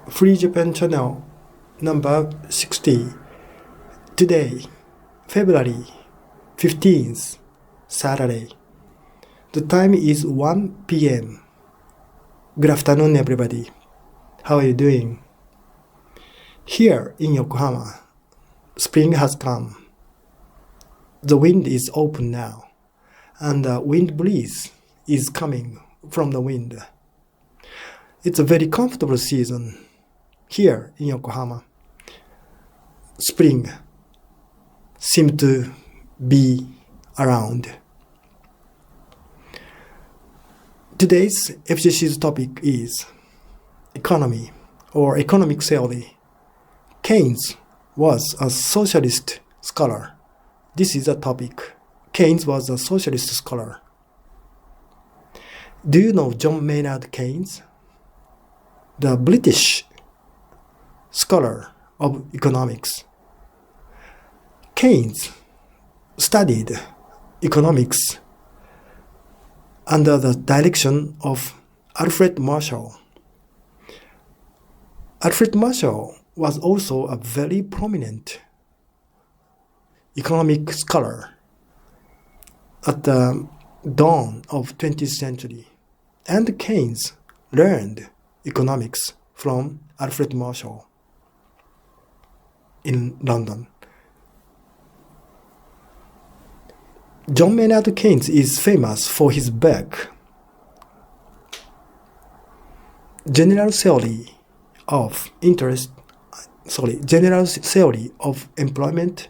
Free Japan Channel number 60. Today, February 15th, Saturday. The time is 1 p.m. Good afternoon, everybody. How are you doing? Here in Yokohama, spring has come. The wind is open now, and the wind breeze is coming from the wind. It's a very comfortable season here in Yokohama. Spring seems to be around. Today's FGC's topic is economy or economic theory. Keynes was a socialist scholar. This is a topic. Keynes was a socialist scholar. Do you know John Maynard Keynes? The British scholar of economics. Keynes studied economics under the direction of Alfred Marshall. Alfred Marshall was also a very prominent economic scholar at the dawn of 20th century, and Keynes learned economics from Alfred Marshall in London. John Maynard Keynes is famous for his book, General Theory of Employment,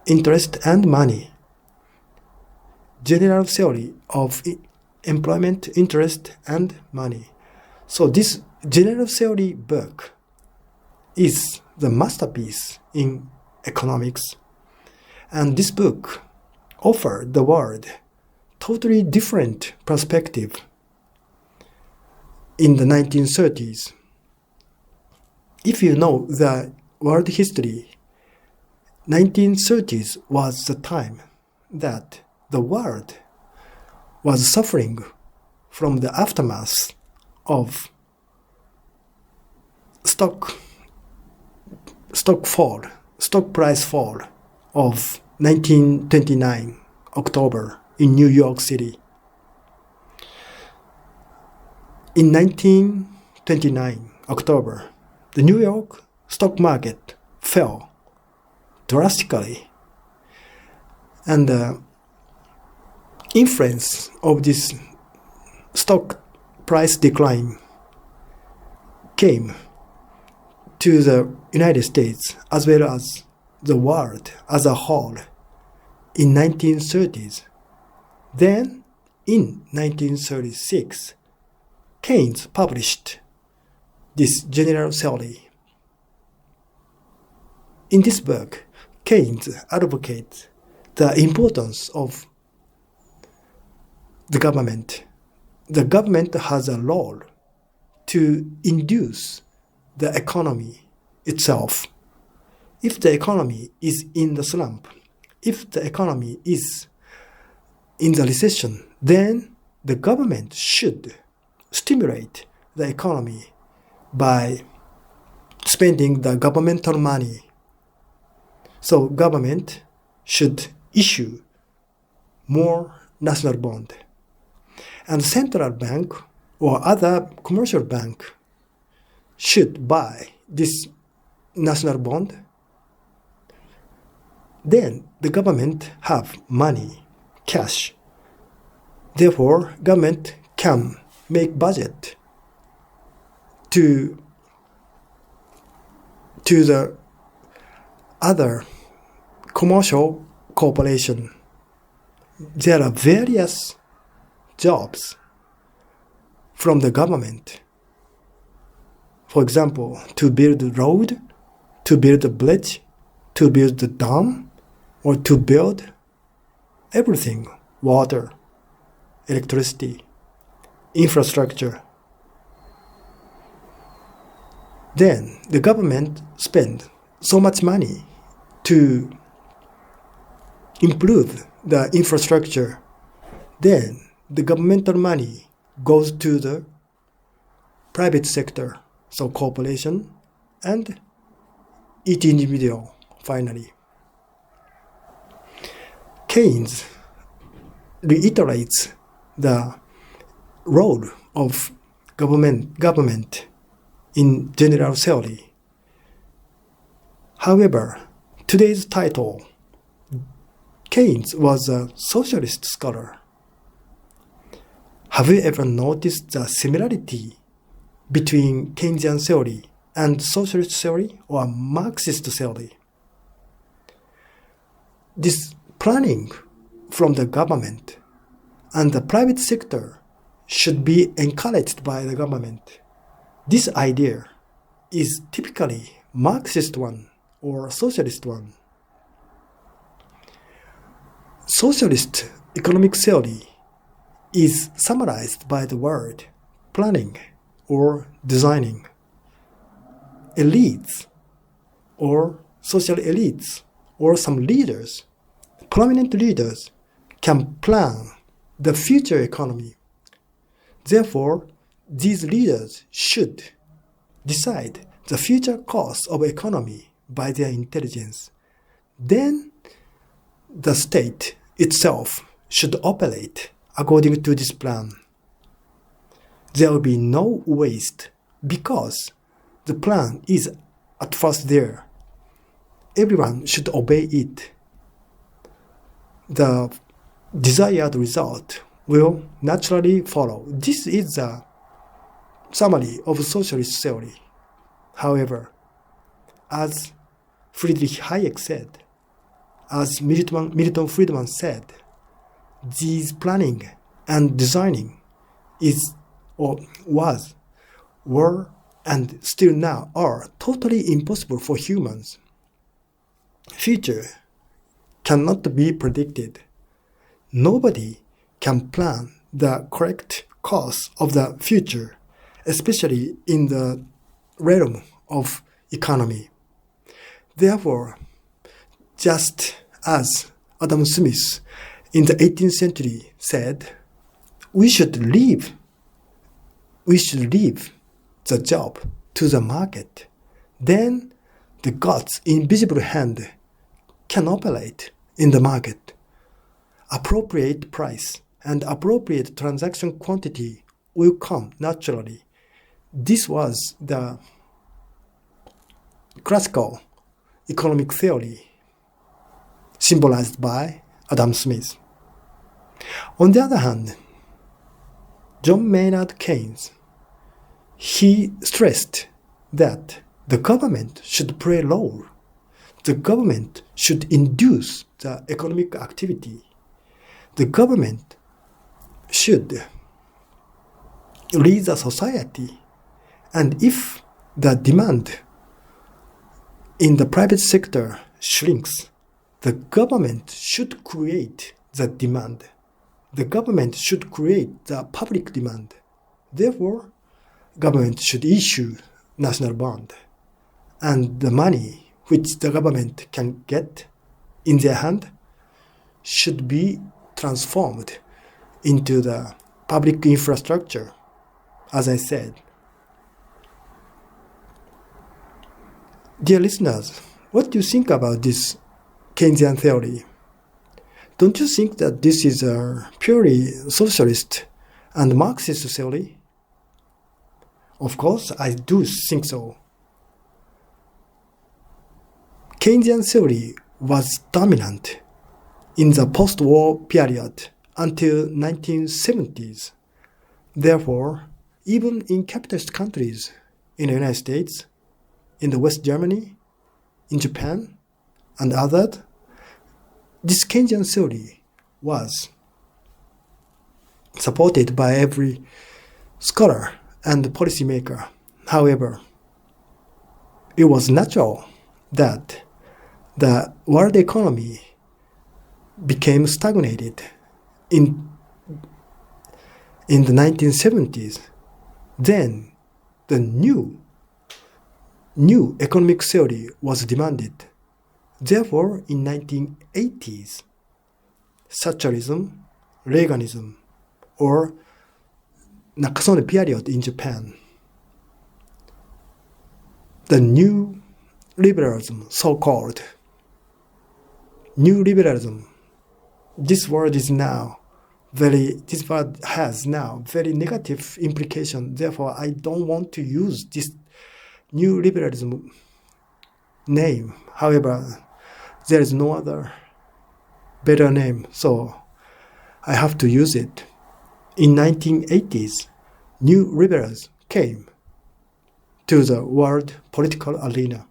Interest and Money. General Theory of Employment, Interest and Money. So this general theory book is the masterpiece in economics. And this book offered the world totally different perspective in the 1930s. If you know the world history, 1930s was the time that the world was suffering from the aftermath of stock price fall of 1929 October in New York City. In 1929 October, the New York stock market fell drastically, and the influence of this stock price decline came to the United States as well as the world as a whole in 1930s. Then, in 1936, Keynes published this general theory. In this book, Keynes advocates the importance of the government. The government has a role to induce the economy itself. If the economy is in the slump, if the economy is in the recession, then the government should stimulate the economy by spending the governmental money. So government should issue more national bond. And central bank or other commercial bank should buy this national bond. Then the government have money, cash. Therefore, government can make budget to the other commercial corporation. There are various jobs from the government. For example, to build a road, to build a bridge, to build a dam, or to build everything, water, electricity, infrastructure. Then the government spend so much money to improve the infrastructure. Then the governmental money goes to the private sector so corporation, and each individual, finally. Keynes reiterates the role of government in general theory. However, today's title, Keynes was a socialist scholar. Have you ever noticed the similarity between Keynesian theory and socialist theory or Marxist theory? This planning from the government and the private sector should be encouraged by the government. This idea is typically Marxist one or socialist one. Socialist economic theory is summarized by the word planning or designing. Elites or social elites or some leaders, prominent leaders, can plan the future economy. Therefore, these leaders should decide the future course of economy by their intelligence. Then the state itself should operate according to this plan. There will be no waste because the plan is at first there. Everyone should obey it. The desired result will naturally follow. This is a summary of socialist theory. However, as Friedrich Hayek said, as Milton Friedman said, these planning and designing were and still now are totally impossible for humans. Future cannot be predicted. Nobody can plan the correct course of the future, especially in the realm of economy. Therefore, just as Adam Smith in the 18th century said, we should leave the job to the market. Then the God's invisible hand can operate in the market. Appropriate price and appropriate transaction quantity will come naturally. This was the classical economic theory symbolized by Adam Smith. On the other hand, John Maynard Keynes, he stressed that the government should play a role. The government should induce the economic activity. The government should lead the society. And if the demand in the private sector shrinks, the government should create the demand. The government should create the public demand. Therefore, government should issue national bond. And the money which the government can get in their hand should be transformed into the public infrastructure, as I said. Dear listeners, what do you think about this Keynesian theory? Don't you think that this is a purely socialist and Marxist theory? Of course, I do think so. Keynesian theory was dominant in the post-war period until 1970s. Therefore, even in capitalist countries, in the United States, in the West Germany, in Japan, and others, this Keynesian theory was supported by every scholar and policymaker. However, it was natural that the world economy became stagnated in the 1970s. Then the new economic theory was demanded. Therefore, in 1980s, Socialism, Reaganism, or Nakasone period in Japan the new liberalism, so-called new liberalism, this word has now very negative implication. Therefore, I don't want to use this new liberalism name. However, there is no other better name, so I have to use it. In 1980s, new liberals came to the world political arena.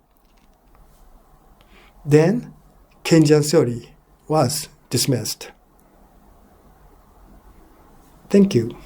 Then Keynesian theory was dismissed. Thank you.